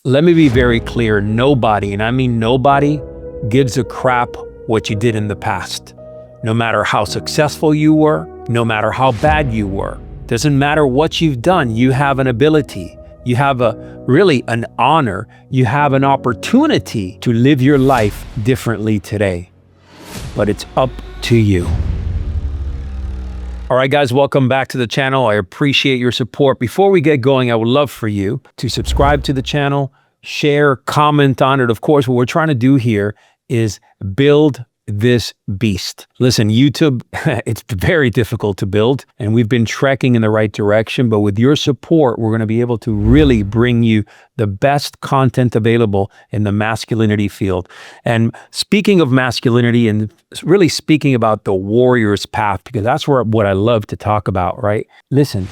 Let me be very clear. Nobody, and I mean nobody, gives a crap what you did in the past. No matter how successful you were, no matter how bad you were, doesn't matter what you've done, you have an ability. You have really an honor. You have an opportunity to live your life differently today. But it's up to you. All right, guys, welcome back to the channel. I appreciate your support. Before we get going, I would love for you to subscribe to the channel, share, comment on it. Of course, what we're trying to do here is build this beast. Listen, YouTube, it's very difficult to build, and we've been trekking in the right direction, but with your support, we're going to be able to really bring you the best content available in the masculinity field. And speaking of masculinity and really speaking about the warrior's path, because that's what I love to talk about, right? Listen,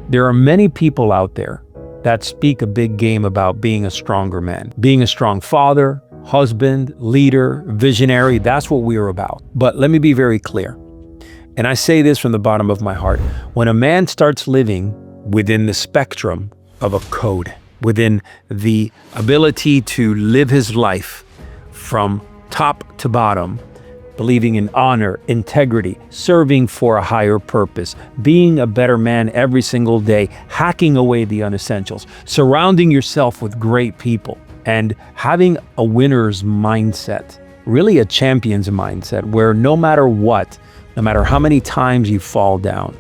there are many people out there that speak a big game about being a stronger man, being a strong father, husband, leader, visionary. That's what we are about. But let me be very clear. And I say this from the bottom of my heart. When a man starts living within the spectrum of a code, within the ability to live his life from top to bottom, believing in honor, integrity, serving for a higher purpose, being a better man every single day, hacking away the unessentials, surrounding yourself with great people, and having a winner's mindset, really a champion's mindset, where no matter what, no matter how many times you fall down,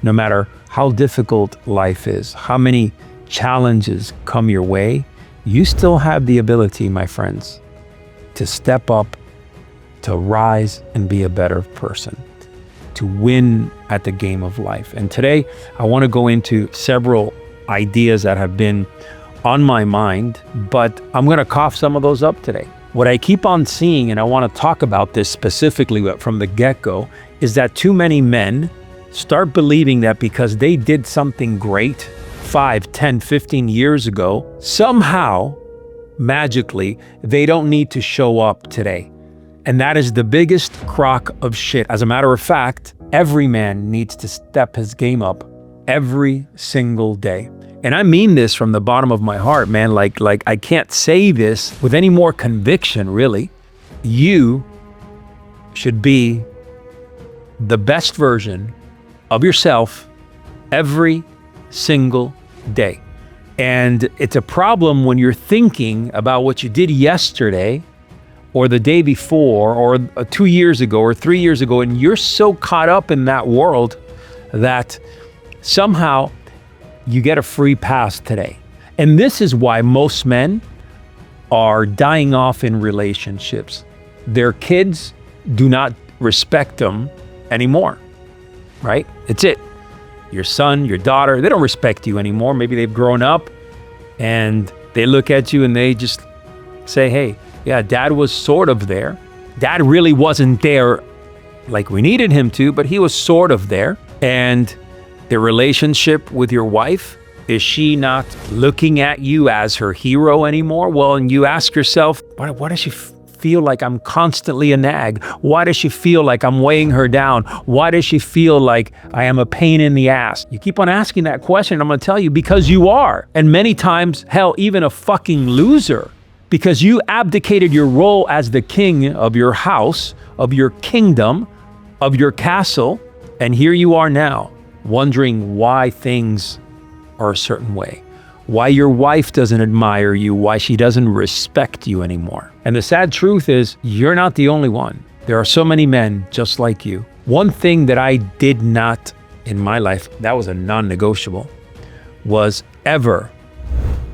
no matter how difficult life is, how many challenges come your way, you still have the ability, my friends, to step up, to rise and be a better person, to win at the game of life. And today, I want to go into several ideas that have been on my mind, but I'm going to cough some of those up today. What I keep on seeing, and I want to talk about this specifically from the get-go, is that too many men start believing that because they did something great 5, 10, 15 years ago, somehow, magically, they don't need to show up today. And that is the biggest crock of shit. As a matter of fact, every man needs to step his game up every single day. And I mean this from the bottom of my heart, man. Like I can't say this with any more conviction, really. You should be the best version of yourself every single day. And it's a problem when you're thinking about what you did yesterday or the day before or 2 years ago or 3 years ago, and you're so caught up in that world that somehow you get a free pass today. And this is why most men are dying off in relationships. Their kids do not respect them anymore, right? It's it. Your son, your daughter, they don't respect you anymore. Maybe they've grown up and they look at you and they just say, hey, yeah, dad was sort of there. Dad really wasn't there like we needed him to, but he was sort of there. And the relationship with your wife, is she not looking at you as her hero anymore? Well, and you ask yourself, why does she feel like I'm constantly a nag? Why does she feel like I'm weighing her down? Why does she feel like I am a pain in the ass? You keep on asking that question, I'm gonna tell you, because you are. And many times, hell, even a fucking loser, because you abdicated your role as the king of your house, of your kingdom, of your castle, and here you are now, wondering why things are a certain way, why your wife doesn't admire you, why she doesn't respect you anymore. And the sad truth is, you're not the only one. There are so many men just like you. One thing that I did not in my life, that was a non-negotiable, was ever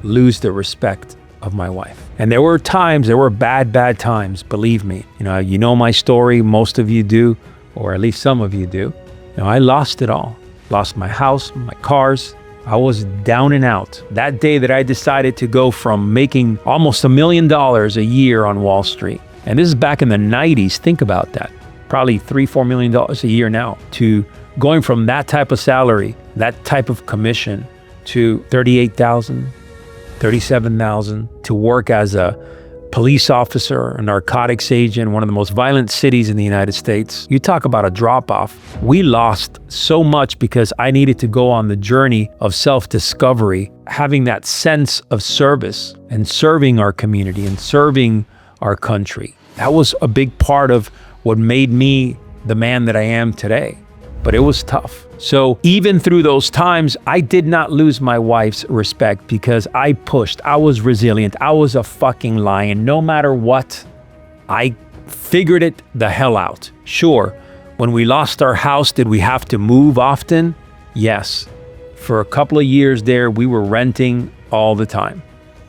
lose the respect of my wife. And there were times, there were bad times, believe me. You know my story, most of you do, or at least some of you do. I lost it all. Lost my house, my cars. I was down and out. That day that I decided to go from making almost $1 million a year on Wall Street, and this is back in the 90s, think about that, probably $3-4 million a year now, to going from that type of salary, that type of commission, to $38,000, $37,000, to work as a police officer, a narcotics agent, one of the most violent cities in the United States. You talk about a drop-off. We lost so much because I needed to go on the journey of self-discovery, having that sense of service and serving our community and serving our country. That was a big part of what made me the man that I am today. But it was tough. So even through those times, I did not lose my wife's respect because I pushed. I was resilient. I was a fucking lion. No matter what, I figured it the hell out. Sure, when we lost our house, did we have to move often? Yes. For a couple of years there, we were renting all the time.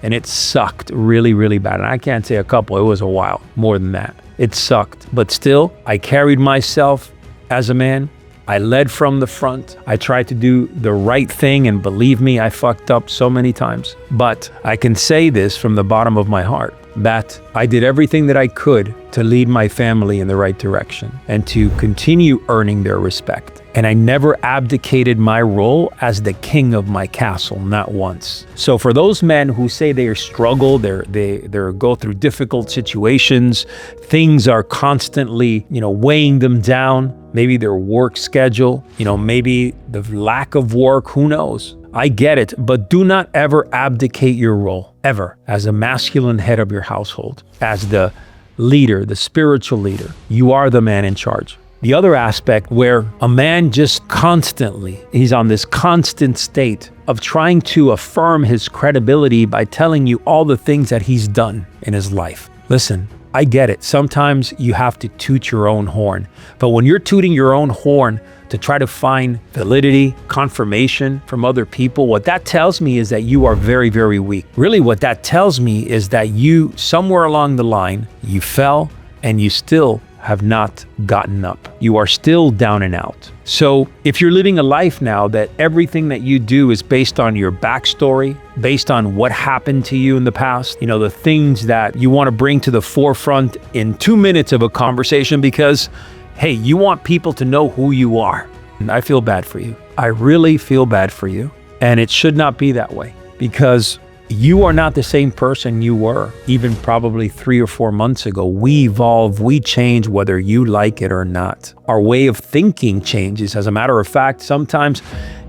And it sucked really, really bad. And I can't say a couple, it was a while, more than that. It sucked. But still, I carried myself as a man. I led from the front. I tried to do the right thing, and believe me, I fucked up so many times. But I can say this from the bottom of my heart, that I did everything that I could to lead my family in the right direction and to continue earning their respect. And I never abdicated my role as the king of my castle, not once. So for those men who say they struggle, they go through difficult situations, things are constantly, weighing them down, maybe their work schedule, maybe the lack of work, who knows? I get it, but do not ever abdicate your role, ever, as a masculine head of your household, as the leader, the spiritual leader. You are the man in charge. The other aspect where a man just constantly, he's on this constant state of trying to affirm his credibility by telling you all the things that he's done in his life. Listen, I get it. Sometimes you have to toot your own horn. But when you're tooting your own horn to try to find validity, confirmation from other people, what that tells me is that you are very, very weak. Really, what that tells me is that you, somewhere along the line, you fell and you still have not gotten up. You are still down and out. So if you're living a life now that everything that you do is based on your backstory, based on what happened to you in the past, the things that you want to bring to the forefront in 2 minutes of a conversation because, hey, you want people to know who you are. And I feel bad for you. I really feel bad for you. And it should not be that way because you are not the same person you were even probably 3 or 4 months ago. We evolve, we change whether you like it or not. Our way of thinking changes. As a matter of fact, sometimes,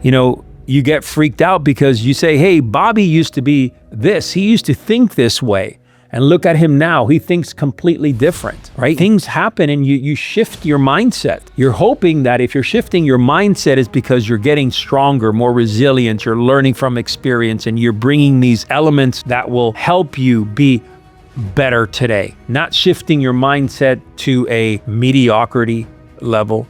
you get freaked out because you say, hey, Bobby used to be this. He used to think this way. And look at him now. He thinks completely different, right? Things happen and you shift your mindset. You're hoping that if you're shifting your mindset is because you're getting stronger, more resilient, you're learning from experience, and you're bringing these elements that will help you be better today. Not shifting your mindset to a mediocrity level,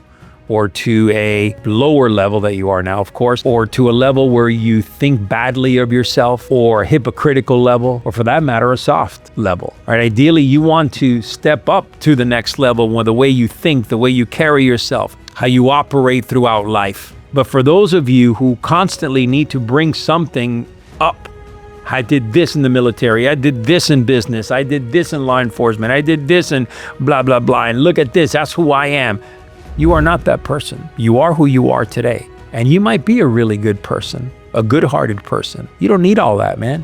or to a lower level that you are now, of course, or to a level where you think badly of yourself, or a hypocritical level, or for that matter, a soft level. Right? Ideally, you want to step up to the next level with the way you think, the way you carry yourself, how you operate throughout life. But for those of you who constantly need to bring something up, I did this in the military, I did this in business, I did this in law enforcement, I did this in blah, blah, blah, and look at this, that's who I am. You are not that person. You are who you are today. And you might be a really good person, a good-hearted person. You don't need all that, man.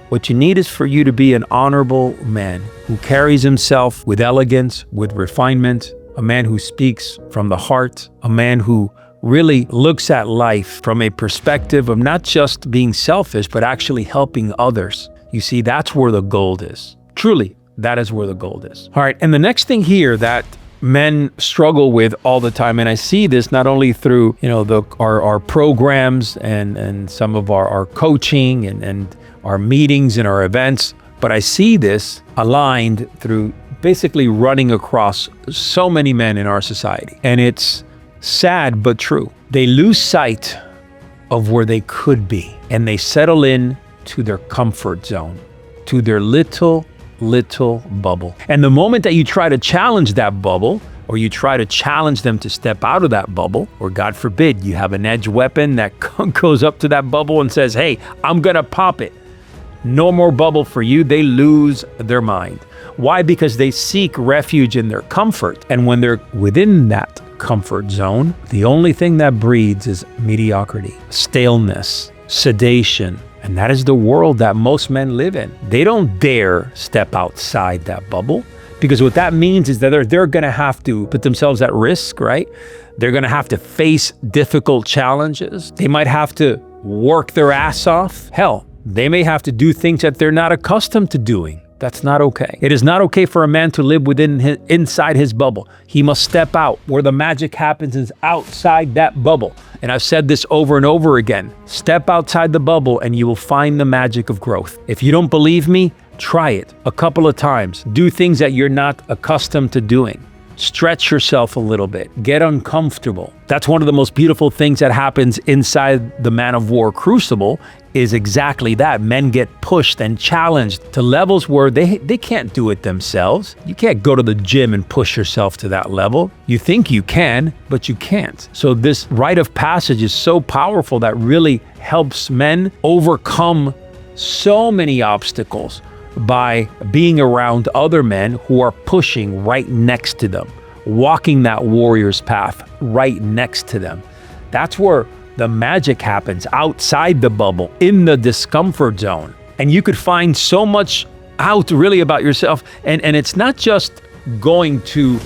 What you need is for you to be an honorable man who carries himself with elegance, with refinement, a man who speaks from the heart, a man who really looks at life from a perspective of not just being selfish, but actually helping others. You see, that's where the gold is. Truly, that is where the gold is. All right, and the next thing here that men struggle with all the time, and I see this not only through our programs and some of our coaching and our meetings and our events, but I see this aligned through basically running across so many men in our society. And it's sad but true. They lose sight of where they could be, and they settle in to their comfort zone, to their little bubble. And the moment that you try to challenge that bubble, or you try to challenge them to step out of that bubble, or God forbid, you have an edge weapon that goes up to that bubble and says, hey, I'm gonna pop it. No more bubble for you. They lose their mind. Why? Because they seek refuge in their comfort. And when they're within that comfort zone, the only thing that breeds is mediocrity, staleness, sedation, And that is the world that most men live in. They don't dare step outside that bubble, because what that means is that they're going to have to put themselves at risk, right? They're going to have to face difficult challenges. They might have to work their ass off. Hell, they may have to do things that they're not accustomed to doing. That's not okay. It is not okay for a man to live inside his bubble. He must step out. Where the magic happens is outside that bubble. And I've said this over and over again. Step outside the bubble and you will find the magic of growth. If you don't believe me, try it a couple of times. Do things that you're not accustomed to doing. Stretch yourself a little bit. Get uncomfortable. That's one of the most beautiful things that happens inside the Man of War crucible, is exactly that. Men get pushed and challenged to levels where they can't do it themselves. You can't go to the gym and push yourself to that level. You think you can, but you can't. So this rite of passage is so powerful that really helps men overcome so many obstacles by being around other men who are pushing right next to them, walking that warrior's path right next to them. That's where the magic happens, outside the bubble, in the discomfort zone. And you could find so much out really about yourself. And it's not just going to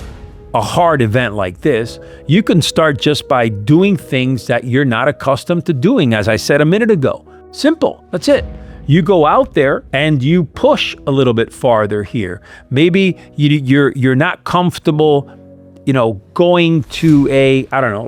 a hard event like this. You can start just by doing things that you're not accustomed to doing, as I said a minute ago. Simple, that's it. You go out there and you push a little bit farther here. Maybe you're not comfortable, going to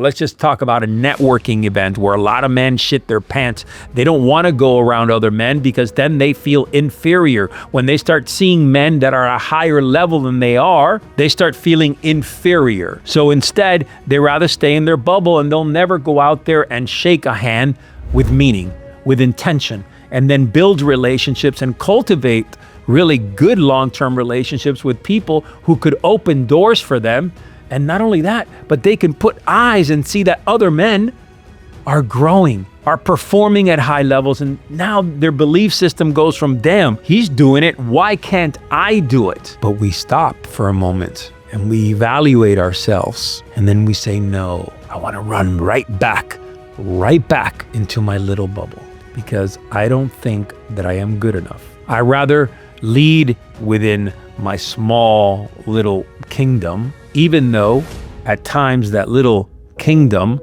let's just talk about a networking event where a lot of men shit their pants. They don't want to go around other men because then they feel inferior. When they start seeing men that are at a higher level than they are, they start feeling inferior. So instead, they rather stay in their bubble, and they'll never go out there and shake a hand with meaning, with intention, and then build relationships and cultivate really good long-term relationships with people who could open doors for them. And not only that, but they can put eyes and see that other men are growing, are performing at high levels. And now their belief system goes from, damn, he's doing it, why can't I do it? But we stop for a moment and we evaluate ourselves. And then we say, no, I want to run right back into my little bubble, because I don't think that I am good enough. I rather lead within my small little kingdom, even though at times that little kingdom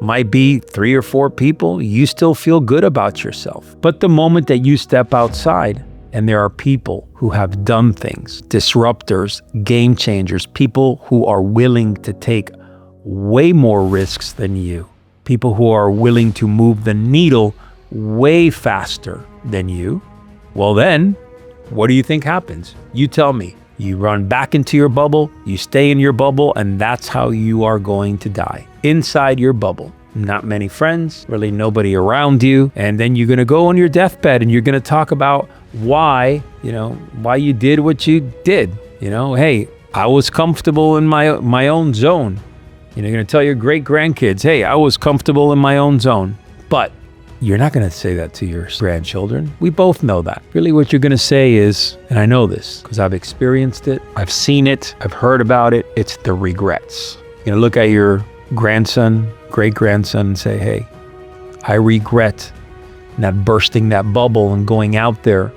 might be 3 or 4 people. You still feel good about yourself. But the moment that you step outside and there are people who have done things, disruptors, game changers, people who are willing to take way more risks than you, people who are willing to move the needle way faster than you, well then, what do you think happens? You tell me. You run back into your bubble, you stay in your bubble, and that's how you are going to die. Inside your bubble. Not many friends, really nobody around you, and then you're going to go on your deathbed and you're going to talk about why you did what you did. Hey, I was comfortable in my own zone. You're going to tell your great grandkids, hey, I was comfortable in my own zone. But you're not going to say that to your grandchildren. We both know that. Really what you're going to say is, and I know this because I've experienced it, I've seen it, I've heard about it, it's the regrets. Look at your grandson, great-grandson, and say, hey, I regret not bursting that bubble and going out there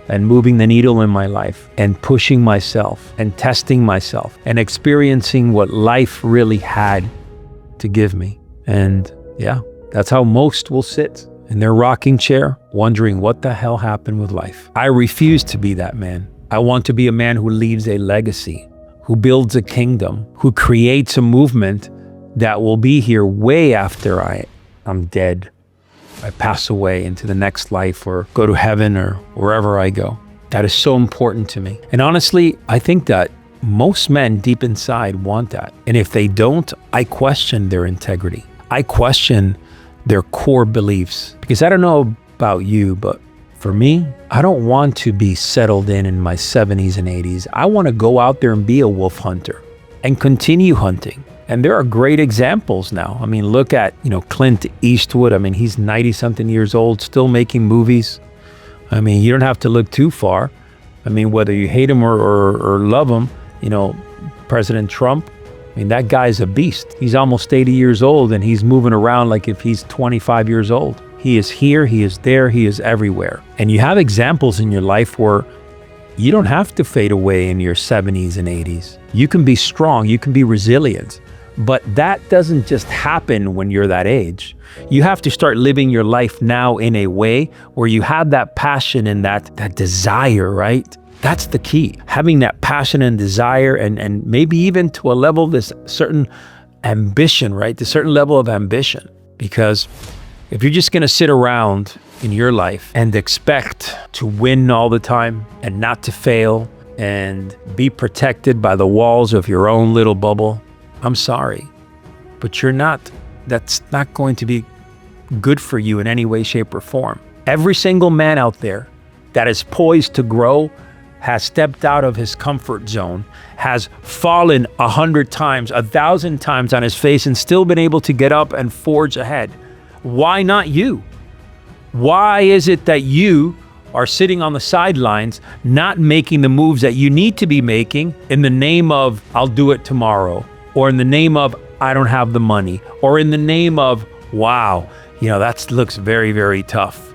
and moving the needle in my life and pushing myself and testing myself and experiencing what life really had to give me. And yeah, that's how most will sit in their rocking chair, wondering what the hell happened with life. I refuse to be that man. I want to be a man who leaves a legacy, who builds a kingdom, who creates a movement that will be here way after I'm dead. I pass away into the next life or go to heaven or wherever I go. That is so important to me. And honestly, I think that most men deep inside want that. And if they don't, I question their integrity. I question their core beliefs. Because I don't know about you, but for me, I don't want to be settled in my 70s and 80s. I want to go out there and be a wolf hunter and continue hunting. And there are great examples now. I mean, look at, Clint Eastwood. I mean, he's 90-something years old, still making movies. I mean, you don't have to look too far. I mean, whether you hate him or love him, President Trump, I mean, that guy's a beast. He's almost 80 years old and he's moving around like if he's 25 years old. He is here, he is there, he is everywhere. And you have examples in your life where you don't have to fade away in your 70s and 80s. You can be strong, you can be resilient. But that doesn't just happen when you're that age. You have to start living your life now in a way where you have that passion and that desire, right? That's the key. Having that passion and desire and maybe even to a level, this certain ambition, right? This certain level of ambition. Because if you're just gonna sit around in your life and expect to win all the time and not to fail and be protected by the walls of your own little bubble, I'm sorry, but you're not. That's not going to be good for you in any way, shape, or form. Every single man out there that is poised to grow has stepped out of his comfort zone, has fallen 100 times, 1,000 times on his face and still been able to get up and forge ahead. Why not you? Why is it that you are sitting on the sidelines, not making the moves that you need to be making in the name of, I'll do it tomorrow? Or in the name of, I don't have the money, or in the name of, wow, that looks very, very tough.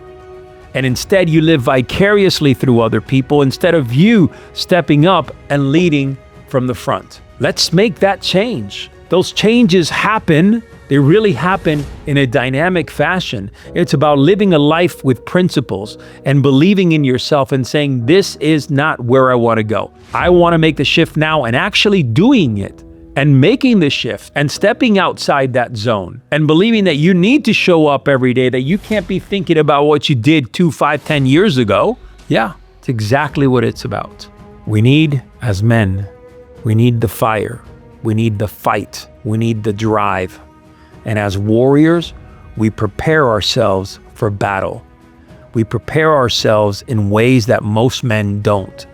And instead you live vicariously through other people instead of you stepping up and leading from the front. Let's make that change. Those changes happen. They really happen in a dynamic fashion. It's about living a life with principles and believing in yourself and saying, this is not where I want to go. I want to make the shift now, and actually doing it. And making the shift and stepping outside that zone and believing that you need to show up every day, that you can't be thinking about what you did 2, 5, 10 years ago. Yeah, it's exactly what it's about. We need, as men, we need the fire. We need the fight. We need the drive. And as warriors, we prepare ourselves for battle. We prepare ourselves in ways that most men don't.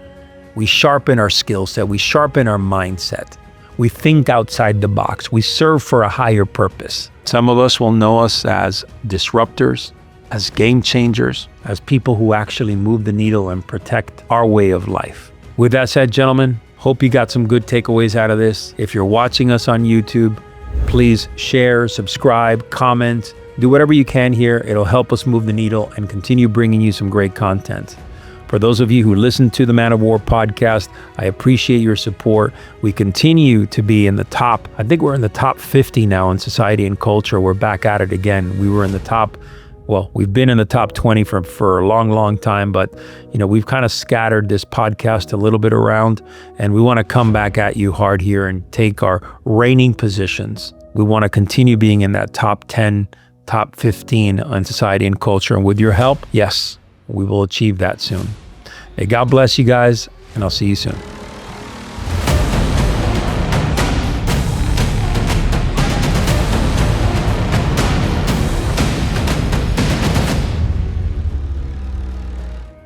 We sharpen our skill set. We sharpen our mindset. We think outside the box. We serve for a higher purpose. Some of us will know us as disruptors, as game changers, as people who actually move the needle and protect our way of life. With that said, gentlemen, hope you got some good takeaways out of this. If you're watching us on YouTube, please share, subscribe, comment, do whatever you can here. It'll help us move the needle and continue bringing you some great content. For those of you who listen to the Man of War podcast, I appreciate your support. We continue to be in the top, I think we're in the top 50 now in society and culture. We're back at it again. We were in the top, well, we've been in the top 20 for a long, long time, but we've kind of scattered this podcast a little bit around, and we want to come back at you hard here and take our reigning positions. We want to continue being in that top 10, top 15 on society and culture. And with your help, yes, we will achieve that soon. Hey, God bless you guys, and I'll see you soon.